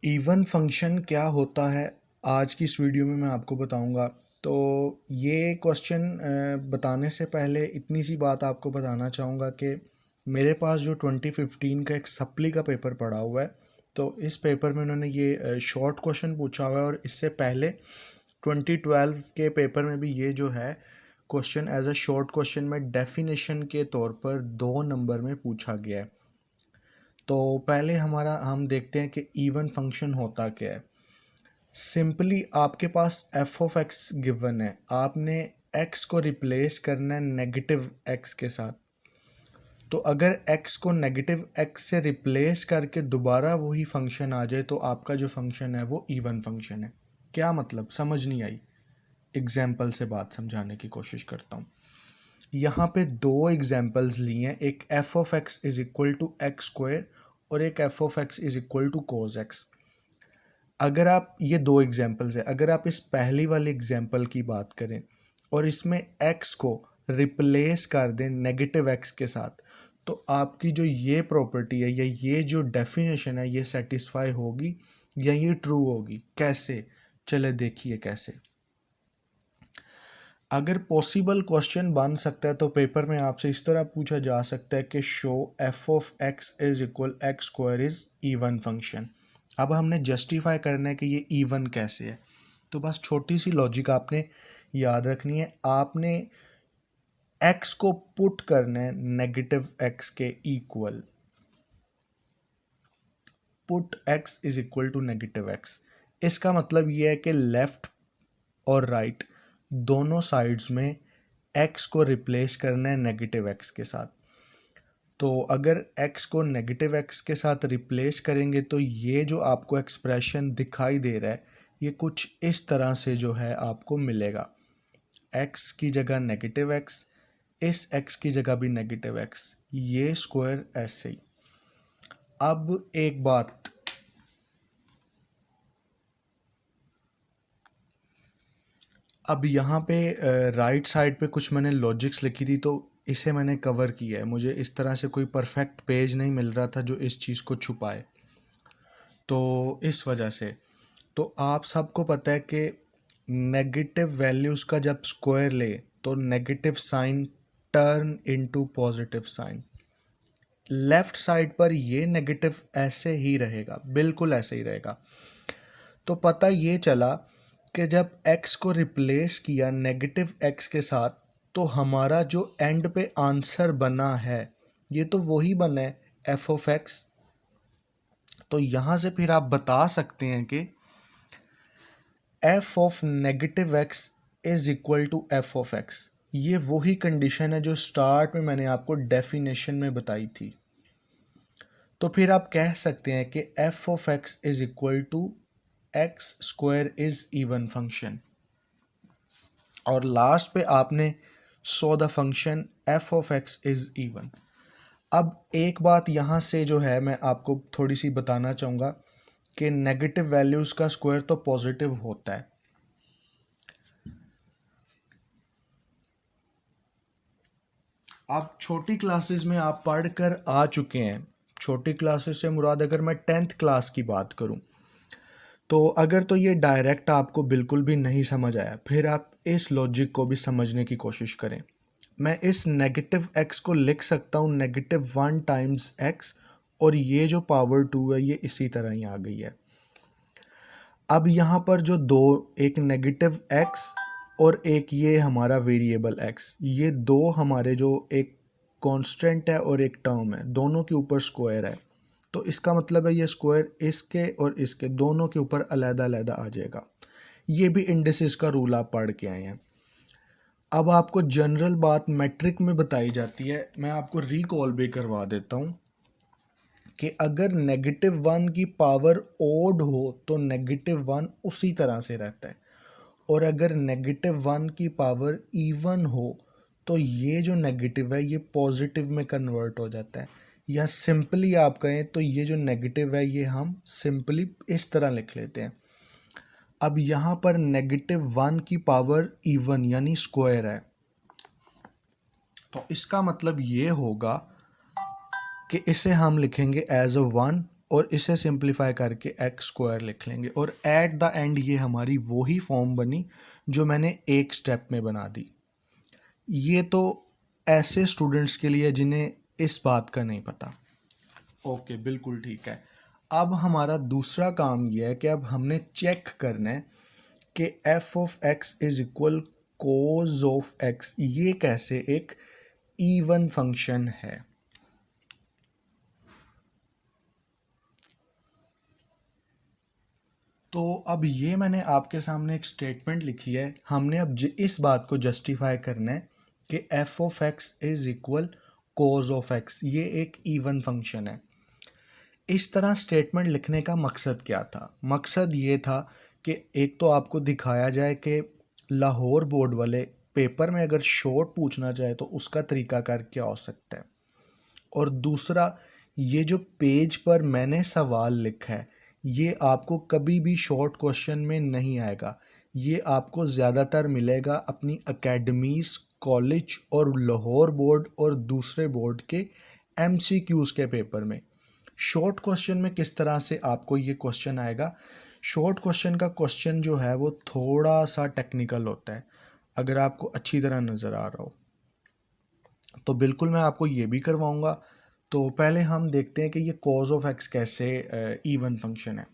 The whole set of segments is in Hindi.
इवन फंक्शन क्या होता है आज की इस वीडियो में मैं आपको बताऊंगा। तो ये क्वेश्चन बताने से पहले इतनी सी बात आपको बताना चाहूँगा कि मेरे पास जो 2015 का एक सप्ली का पेपर पड़ा हुआ है, तो इस पेपर में उन्होंने ये शॉर्ट क्वेश्चन पूछा हुआ है। और इससे पहले 2012 के पेपर में भी ये जो है question as a short question में डेफिनेशन के तौर पर 2 नंबर में पूछा गया है। तो पहले हम देखते हैं कि इवन फंक्शन होता क्या है। सिंपली आपके पास एफ ऑफ एक्स गिवन है, आपने एक्स को रिप्लेस करना है नेगेटिव एक्स के साथ। तो अगर एक्स को नेगेटिव एक्स से रिप्लेस करके दोबारा वही फंक्शन आ जाए तो आपका जो फंक्शन है वो इवन फंक्शन है। क्या मतलब, समझ नहीं आई? एग्जाम्पल से बात समझाने की कोशिश करता हूँ। यहाँ पे 2 एग्जाम्पल्स लिए हैं, एक f of x is equal to x square और एक f of x is equal to cos x. अगर आप ये 2 एग्जाम्पल्स है, अगर आप इस पहली वाले एग्जाम्पल की बात करें और इसमें x को रिप्लेस कर दें नेगेटिव x के साथ, तो आपकी जो ये प्रॉपर्टी है या ये जो डेफिनेशन है ये सेटिस्फाई होगी या ये ट्रू होगी। कैसे, चले देखिए कैसे। अगर पॉसिबल क्वेश्चन बन सकता है तो पेपर में आपसे इस तरह पूछा जा सकता है कि show F of x is equal x square is even function. अब हमने जस्टिफाई करना है कि ये इवन कैसे है। तो बस छोटी सी लॉजिक आपने याद रखनी है। आपने एक्स को पुट करना है नेगेटिव एक्स के equal. Put x is equal to negative x. इसका मतलब ये है कि लेफ्ट और राइट दोनों साइड्स में x को रिप्लेस करना है नेगेटिव x के साथ। तो अगर x को नेगेटिव x के साथ रिप्लेस करेंगे तो ये जो आपको एक्सप्रेशन दिखाई दे रहा है ये कुछ इस तरह से जो है आपको मिलेगा। x की जगह नेगेटिव x, इस x की जगह भी नेगेटिव x, ये स्क्वायर ऐसे ही। अब एक बात, अब यहाँ पे राइट साइड पे कुछ मैंने लॉजिक्स लिखी थी तो इसे मैंने कवर किया है। मुझे इस तरह से कोई परफेक्ट पेज नहीं मिल रहा था जो इस चीज़ को छुपाए, तो इस वजह से। तो आप सबको पता है कि नेगेटिव वैल्यूज़ का जब स्क्वायर ले तो negative sign turn into positive sign. Left side पर ये नेगेटिव ऐसे ही रहेगा, बिल्कुल ऐसे ही रहेगा। तो पता ये चला कि जब x को रिप्लेस किया नेगेटिव x के साथ तो हमारा जो एंड पे आंसर बना है ये तो वही बना है f ऑफ x। तो यहाँ से फिर आप बता सकते हैं कि f of negative x is equal to f of x। ये वही कंडीशन है जो स्टार्ट में मैंने आपको डेफिनेशन में बताई थी। तो फिर आप कह सकते हैं कि f of x is equal to x square is even function. और लास्ट पे आपने saw the function f of x is even. अब एक बात यहाँ से जो है मैं आपको थोड़ी सी बताना चाहूँगा कि नेगेटिव वैल्यूज़ का स्क्वायर तो पॉजिटिव होता है। अब छोटी क्लासेस में आप पढ़ कर आ चुके हैं। छोटी क्लासेस से मुराद अगर मैं 10th क्लास की बात करूं तो अगर तो ये डायरेक्ट आपको बिल्कुल भी नहीं समझ आया फिर आप इस लॉजिक को भी समझने की कोशिश करें। मैं इस नेगेटिव एक्स को लिख सकता हूँ नेगेटिव 1 टाइम्स एक्स और ये जो पावर 2 है ये इसी तरह ही आ गई है। अब यहाँ पर जो दो, एक नेगेटिव एक्स और एक ये हमारा वेरिएबल एक्स, ये दो हमारे जो एक कांस्टेंट है और एक टर्म है, दोनों के ऊपर स्क्वायर है। तो इसका मतलब है ये स्क्वायर इसके और इसके दोनों के ऊपर अलग-अलग आ जाएगा। ये भी इंडिसेस का रूल आप पढ़ के आए हैं। अब आपको जनरल बात मैट्रिक में बताई जाती है, मैं आपको रिकॉल भी करवा देता हूँ कि अगर -1 की पावर ओड हो तो -1 उसी तरह से रहता है और अगर -1 की पावर इवन हो तो ये जो नेगेटिव है ये पॉजिटिव में कन्वर्ट हो जाता है। या सिंपली आप कहें तो ये जो नेगेटिव है ये हम सिंपली इस तरह लिख लेते हैं। अब यहाँ पर -1 की पावर इवन यानी स्क्वायर है, तो इसका मतलब ये होगा कि इसे हम लिखेंगे एज अ 1 और इसे सिंप्लीफाई करके एक्स स्क्वायर लिख लेंगे और एट द एंड ये हमारी वही फॉर्म बनी जो मैंने एक स्टेप में बना दी। ये तो ऐसे स्टूडेंट्स के लिए जिन्हें इस बात का नहीं पता। ओके, बिल्कुल ठीक है। अब हमारा दूसरा काम ये है कि अब हमने चेक करना है कि f of x is equal cos of x, ये कैसे एक इवन फंक्शन है। तो अब ये मैंने आपके सामने एक स्टेटमेंट लिखी है, हमने अब इस बात को जस्टिफाई करना है कि f of x is equal cos of x, ये एक इवन फंक्शन है। इस तरह स्टेटमेंट लिखने का मकसद क्या था? मकसद ये था कि एक तो आपको दिखाया जाए कि लाहौर बोर्ड वाले पेपर में अगर शॉर्ट पूछना चाहे तो उसका तरीकाकार क्या हो सकता है, और दूसरा ये जो पेज पर मैंने सवाल लिखा है ये आपको कभी भी शॉर्ट क्वेश्चन में नहीं आएगा। ये आपको ज़्यादातर मिलेगा अपनी एकेडमीज़, कॉलेज और लाहौर बोर्ड और दूसरे बोर्ड के एमसीक्यूज़ के पेपर में। शॉर्ट क्वेश्चन में किस तरह से आपको ये क्वेश्चन आएगा? शॉर्ट क्वेश्चन का क्वेश्चन जो है वो थोड़ा सा टेक्निकल होता है, अगर आपको अच्छी तरह नज़र आ रहा हो तो बिल्कुल मैं आपको ये भी करवाऊँगा। तो पहले हम देखते हैं कि ये कॉज ऑफ एक्स कैसे इवन फंक्शन है।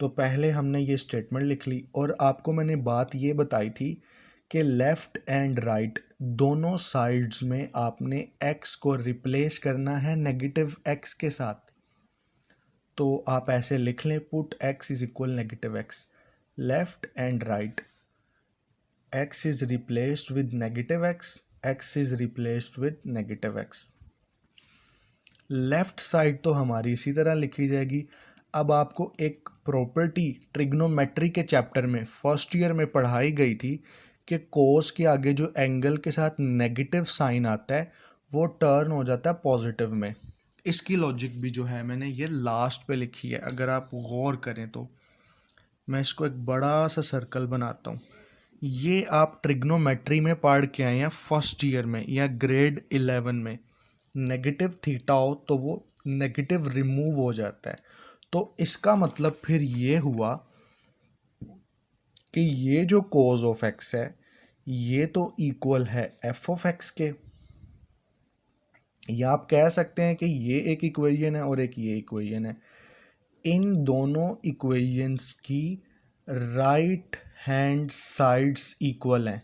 तो पहले हमने ये स्टेटमेंट लिख ली और आपको मैंने बात ये बताई थी कि लेफ़्ट एंड राइट दोनों साइड्स में आपने एक्स को रिप्लेस करना है नेगेटिव एक्स के साथ। तो आप ऐसे लिख लें, put x is equal negative x, left and right x is replaced with negative x is replaced with negative x। Left side तो हमारी इसी तरह लिखी जाएगी। अब आपको एक प्रॉपर्टी ट्रिग्नोमेट्री के चैप्टर में फर्स्ट ईयर में पढ़ाई गई थी कि कोस के आगे जो एंगल के साथ नेगेटिव साइन आता है वो टर्न हो जाता है पॉजिटिव में। इसकी लॉजिक भी जो है मैंने ये लास्ट पे लिखी है, अगर आप गौर करें तो मैं इसको एक बड़ा सा सर्कल बनाता हूँ। ये आप ट्रिग्नोमेट्री में पढ़ के आए हैं फर्स्ट ईयर में या ग्रेड 11 में। नेगेटिव थीटा हो तो वो नेगेटिव रिमूव हो जाता है। तो इसका मतलब फिर ये हुआ कि ये जो कोज ऑफ एक्स है ये तो इक्वल है एफ ऑफ एक्स के, या आप कह सकते हैं कि ये एक इक्वेशन है और एक ये इक्वेशन है। इन दोनों इक्वेशंस की राइट हैंड साइड्स इक्वल हैं,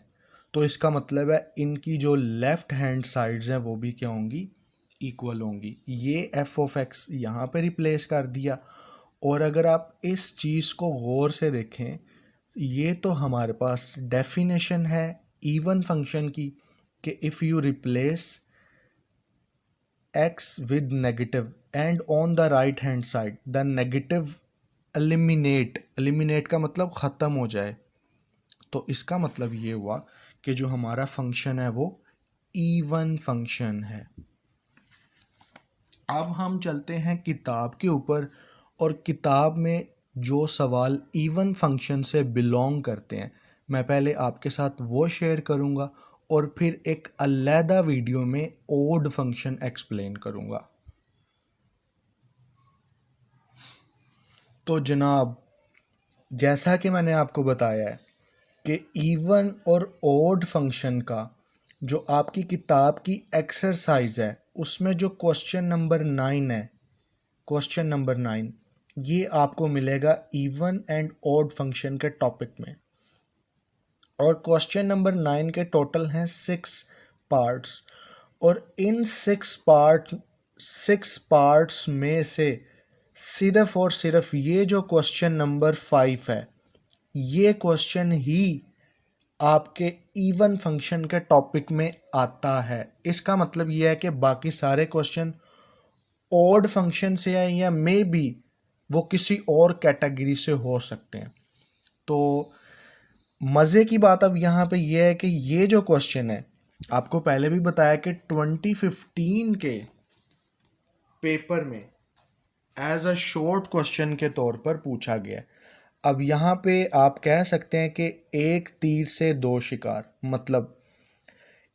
तो इसका मतलब है इनकी जो लेफ़्ट हैंड साइड्स हैं वो भी क्या होंगी? इक्वल होंगी। ये एफ ऑफ एक्स यहाँ पे रिप्लेस कर दिया। और अगर आप इस चीज़ को गौर से देखें, ये तो हमारे पास डेफिनेशन है इवन फंक्शन की कि if you replace x with negative and on the right hand side the negative eliminate का मतलब ख़त्म हो जाए। तो इसका मतलब ये हुआ कि जो हमारा फंक्शन है वो इवन फंक्शन है। अब हम चलते हैं किताब के ऊपर, और किताब में जो सवाल इवन फंक्शन से बिलोंग करते हैं मैं पहले आपके साथ वो शेयर करूँगा और फिर एक अलहदा वीडियो में ओड फंक्शन एक्सप्लेन करूँगा। तो जनाब, जैसा कि मैंने आपको बताया है कि इवन और ओड फंक्शन का जो आपकी किताब की एक्सरसाइज है उसमें जो क्वेश्चन नंबर 9 है, क्वेश्चन नंबर 9 ये आपको मिलेगा इवन एंड ओड फंक्शन के टॉपिक में। और क्वेश्चन नंबर 9 के टोटल हैं 6 पार्ट्स, और इन 6 पार्ट्स में से सिर्फ और सिर्फ ये जो क्वेश्चन नंबर 5 है ये क्वेश्चन ही आपके इवन फंक्शन के टॉपिक में आता है। इसका मतलब ये है कि बाकी सारे क्वेश्चन ऑड फंक्शन से आए या मे बी वो किसी और कैटेगरी से हो सकते हैं। तो मज़े की बात अब यहाँ पे ये है कि ये जो क्वेश्चन है आपको पहले भी बताया कि 2015 के पेपर में एज अ शॉर्ट क्वेश्चन के तौर पर पूछा गया। अब यहाँ पे आप कह सकते हैं कि एक तीर से दो शिकार, मतलब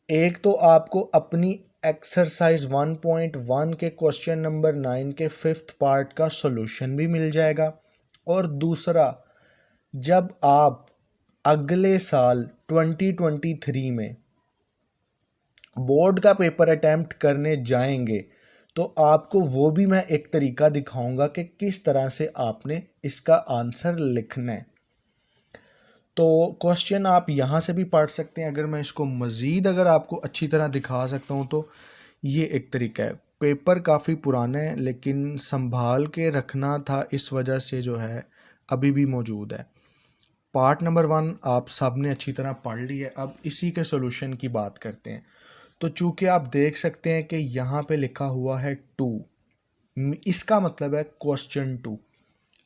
एक तो आपको अपनी एक्सरसाइज 1.1 के क्वेश्चन नंबर 9 के 5th पार्ट का सॉल्यूशन भी मिल जाएगा। और दूसरा, जब आप अगले साल 2023 में बोर्ड का पेपर अटेम्प्ट करने जाएंगे तो आपको वो भी मैं एक तरीका दिखाऊंगा कि किस तरह से आपने इसका आंसर लिखना है। तो क्वेश्चन आप यहाँ से भी पढ़ सकते हैं। अगर मैं इसको मज़ीद अगर आपको अच्छी तरह दिखा सकता हूँ तो ये एक तरीका है। पेपर काफ़ी पुराना है लेकिन संभाल के रखना था, इस वजह से जो है अभी भी मौजूद है। पार्ट नंबर 1 आप सब ने अच्छी तरह पढ़ लिया है। अब इसी के सॉल्यूशन की बात करते हैं। तो चूँकि आप देख सकते हैं कि यहाँ पे लिखा हुआ है 2, इसका मतलब है क्वेश्चन 2।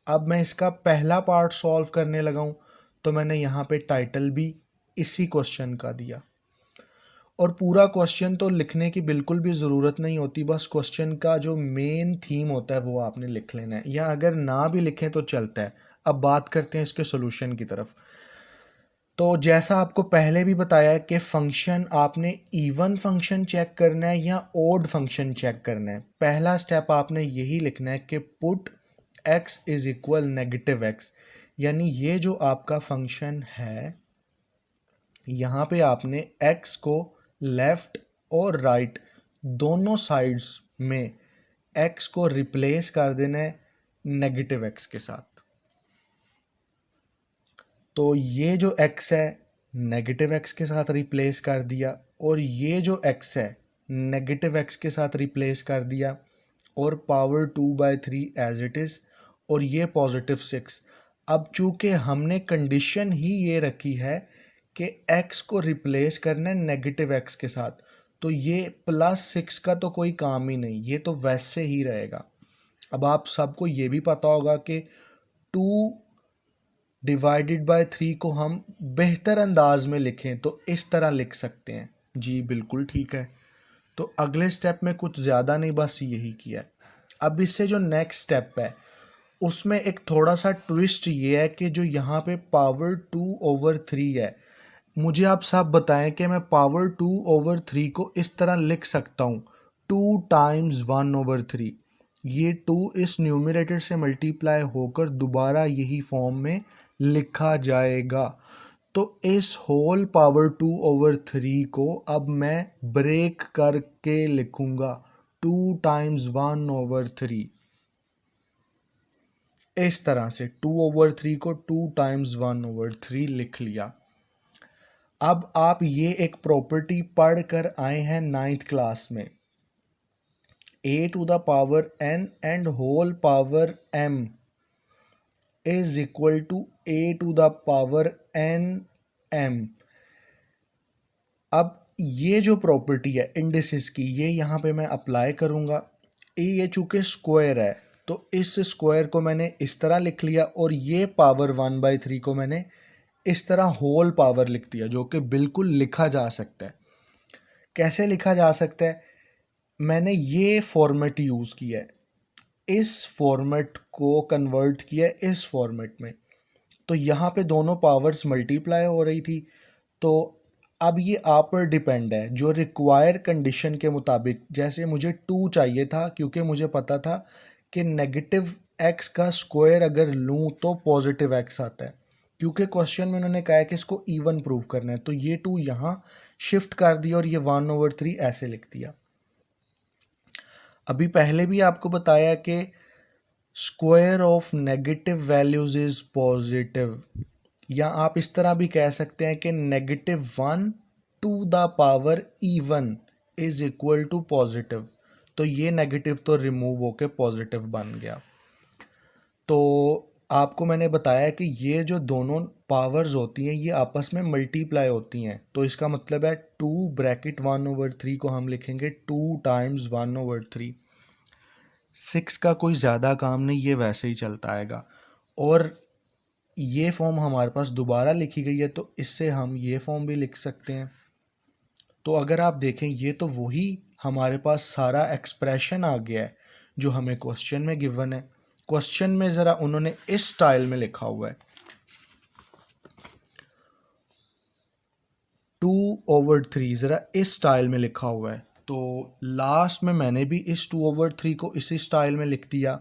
अब मैं इसका पहला पार्ट सॉल्व करने लगा हूँ तो मैंने यहाँ पे टाइटल भी इसी क्वेश्चन का दिया। और पूरा क्वेश्चन तो लिखने की बिल्कुल भी ज़रूरत नहीं होती, बस क्वेश्चन का जो मेन थीम होता है वो आपने लिख लेना है, या अगर ना भी लिखें तो चलता है। अब बात करते हैं इसके सॉल्यूशन की तरफ। तो जैसा आपको पहले भी बताया है कि फंक्शन आपने इवन फंक्शन चेक करना है या ओड फंक्शन चेक करना है। पहला स्टेप आपने यही लिखना है कि put x is equal negative x, यानी ये जो आपका फंक्शन है यहाँ पे आपने x को लेफ्ट और राइट दोनों साइड्स में x को रिप्लेस कर देना है नेगेटिव x के साथ। तो ये जो x है नेगेटिव x के साथ रिप्लेस कर दिया, और ये जो x है नेगेटिव x के साथ रिप्लेस कर दिया, और पावर 2/3 एज इट इज़, और ये पॉजिटिव 6। अब चूंकि हमने कंडीशन ही ये रखी है कि x को रिप्लेस करना है नेगेटिव x के साथ, तो ये +6 का तो कोई काम ही नहीं, ये तो वैसे ही रहेगा। अब आप सबको ये भी पता होगा कि 2/3 को हम बेहतर अंदाज में लिखें तो इस तरह लिख सकते हैं। जी बिल्कुल ठीक है। तो अगले स्टेप में कुछ ज़्यादा नहीं, बस यही किया है। अब इससे जो नेक्स्ट स्टेप है उसमें एक थोड़ा सा ट्विस्ट ये है कि जो यहाँ पे पावर 2/3 है, मुझे आप सब बताएं कि मैं पावर 2/3 को इस तरह लिख सकता हूँ 2 टाइम्स 1/3। ये 2 इस न्यूमरेटर से मल्टीप्लाई होकर दोबारा यही फॉर्म में लिखा जाएगा। तो इस होल पावर 2/3 को अब मैं ब्रेक करके लिखूंगा 2 टाइम्स 1/3। इस तरह से 2/3 को 2 टाइम्स 1/3 लिख लिया। अब आप ये एक प्रॉपर्टी पढ़ कर आए हैं 9th क्लास में, a⁴n and whole power m is equal to a⁴n m। अब ये जो प्रॉपर्टी है इंडिसेस की, ये यहाँ पे मैं अप्लाई करूँगा। ये चूँकि स्क्वायर है तो इस स्क्वायर को मैंने इस तरह लिख लिया, और ये पावर 1/3 को मैंने इस तरह होल पावर लिख दिया, जो कि बिल्कुल लिखा जा सकता है। कैसे लिखा जा सकता है? मैंने ये फॉर्मेट यूज़ किया है, इस फॉर्मेट को कन्वर्ट किया इस फॉर्मेट में। तो यहाँ पे दोनों पावर्स मल्टीप्लाई हो रही थी। तो अब ये आप पर डिपेंड है, जो रिक्वायर कंडीशन के मुताबिक, जैसे मुझे 2 चाहिए था क्योंकि मुझे पता था कि नेगेटिव x का स्क्वायर अगर लूँ तो पॉजिटिव x आता है। क्योंकि क्वेश्चन में उन्होंने कहा है कि इसको इवन प्रूव करना है, तो ये 2 यहाँ शिफ्ट कर दिया और ये 1/3 ऐसे लिख दिया। अभी पहले भी आपको बताया कि square of negative values is positive, या आप इस तरह भी कह सकते हैं कि -1 to the power even is equal to positive. तो ये नेगेटिव तो रिमूव होके पॉजिटिव बन गया। तो आपको मैंने बताया कि ये जो दोनों पावर्स होती हैं ये आपस में मल्टीप्लाई होती हैं, तो इसका मतलब है 2 × 1/3 को हम लिखेंगे 2 टाइम्स 1/3। 6 का कोई ज़्यादा काम नहीं, ये वैसे ही चलता आएगा। और ये फॉर्म हमारे पास दोबारा लिखी गई है तो इससे हम ये फॉर्म भी लिख सकते हैं। तो अगर आप देखें ये तो वही हमारे पास सारा एक्सप्रेशन आ गया है जो हमें क्वेश्चन में गिवन है। क्वेश्चन में ज़रा उन्होंने इस स्टाइल में लिखा हुआ है 2/3, ज़रा इस स्टाइल में लिखा हुआ है। तो लास्ट में मैंने भी इस 2/3 को इसी स्टाइल में लिख दिया।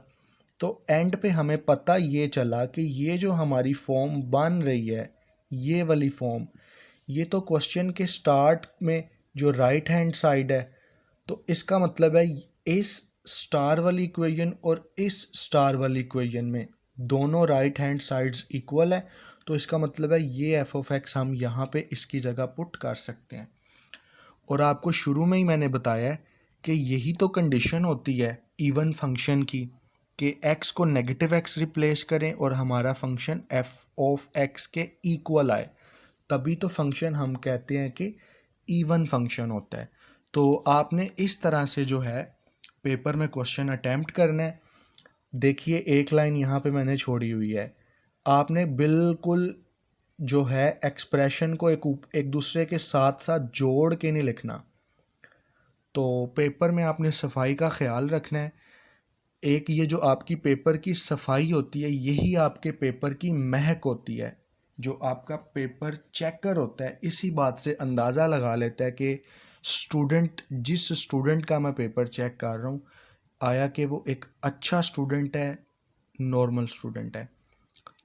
तो एंड पे हमें पता ये चला कि ये जो हमारी फॉर्म बन रही है, ये वाली फॉर्म, ये तो क्वेश्चन के स्टार्ट में जो राइट हैंड साइड है, तो इसका मतलब है इस स्टार वाली इक्वेशन और इस स्टार वाली इक्वेशन में दोनों राइट हैंड साइड्स इक्वल है। तो इसका मतलब है ये एफ ऑफ एक्स हम यहाँ पे इसकी जगह पुट कर सकते हैं। और आपको शुरू में ही मैंने बताया है कि यही तो कंडीशन होती है इवन फंक्शन की, कि x को नेगेटिव x रिप्लेस करें और हमारा फंक्शन f ऑफ x के इक्वल आए, तभी तो फंक्शन हम कहते हैं कि इवन फंक्शन होता है। तो आपने इस तरह से जो है पेपर में क्वेश्चन अटैम्प्ट करना है। देखिए एक लाइन यहाँ पे मैंने छोड़ी हुई है, आपने बिल्कुल जो है एक्सप्रेशन को एक दूसरे के साथ साथ जोड़ के नहीं लिखना। तो पेपर में आपने सफाई का ख्याल रखना है। एक ये जो आपकी पेपर की सफाई होती है, यही आपके पेपर की महक होती है। जो आपका पेपर चेकर होता है इसी बात से अंदाज़ा लगा लेता है कि जिस स्टूडेंट का मैं पेपर चेक कर रहा हूँ, आया कि वो एक अच्छा स्टूडेंट है, नॉर्मल स्टूडेंट है।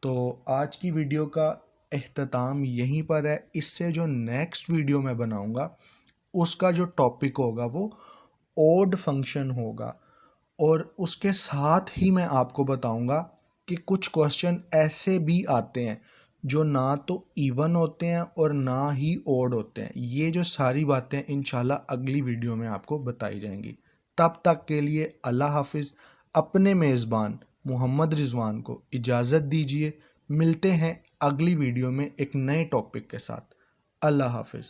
तो आज की वीडियो का इख्तिताम यहीं पर है। इससे जो नेक्स्ट वीडियो मैं बनाऊंगा उसका जो टॉपिक होगा वो ऑड फंक्शन होगा, और उसके साथ ही मैं आपको बताऊंगा कि कुछ क्वेश्चन ऐसे भी आते हैं जो ना तो इवन होते हैं और ना ही ऑड होते हैं। ये जो सारी बातें इंशाल्लाह अगली वीडियो में आपको बताई जाएंगी। तब तक के लिए अल्लाह हाफिज़। अपने मेज़बान मोहम्मद रिजवान को इजाज़त दीजिए। मिलते हैं अगली वीडियो में एक नए टॉपिक के साथ। अल्लाह हाफिज़।